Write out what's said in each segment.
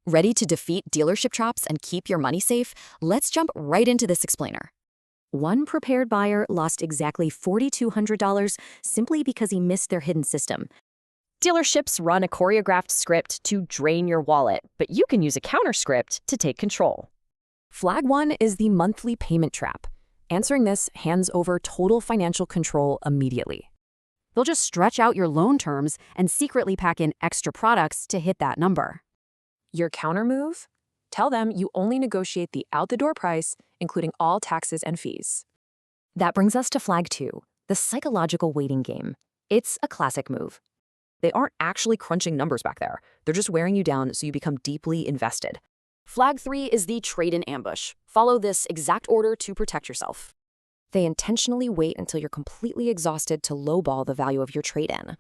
Ready to defeat dealership traps and keep your money safe? Let's jump right into this explainer. One prepared buyer lost exactly $4,200 simply because he missed their hidden system. Dealerships run a choreographed script to drain your wallet, but you can use a counter script to take control. Flag 1 is the monthly payment trap. Answering this hands over total financial control immediately. They'll just stretch out your loan terms and secretly pack in extra products to hit that number. Your counter move? Tell them you only negotiate the out-the-door price, including all taxes and fees. That brings us to Flag 2, the psychological waiting game. It's a classic move. They aren't actually crunching numbers back there. They're just wearing you down so you become deeply invested. Flag 3 is the trade-in ambush. Follow this exact order to protect yourself. They intentionally wait until you're completely exhausted to lowball the value of your trade-in.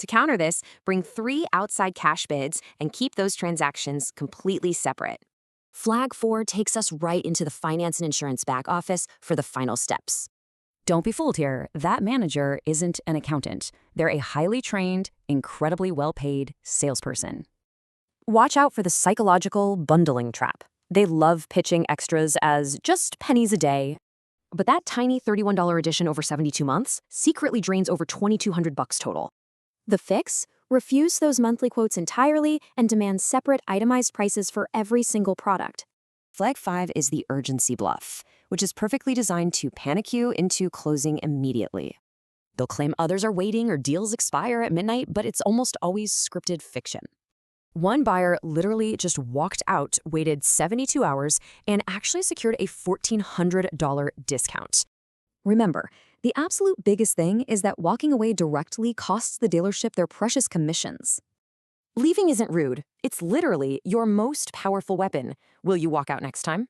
To counter this, bring 3 outside cash bids and keep those transactions completely separate. Flag 4 takes us right into the finance and insurance back office for the final steps. Don't be fooled here. That manager isn't an accountant. They're a highly trained, incredibly well-paid salesperson. Watch out for the psychological bundling trap. They love pitching extras as just pennies a day. But that tiny $31 edition over 72 months secretly drains over $2,200 total. The fix? Refuse those monthly quotes entirely and demand separate itemized prices for every single product. Flag 5 is the urgency bluff, which is perfectly designed to panic you into closing immediately. They'll claim others are waiting or deals expire at midnight, but it's almost always scripted fiction. One buyer literally just walked out, waited 72 hours, and actually secured a $1,400 discount. Remember, the absolute biggest thing is that walking away directly costs the dealership their precious commissions. Leaving isn't rude. It's literally your most powerful weapon. Will you walk out next time?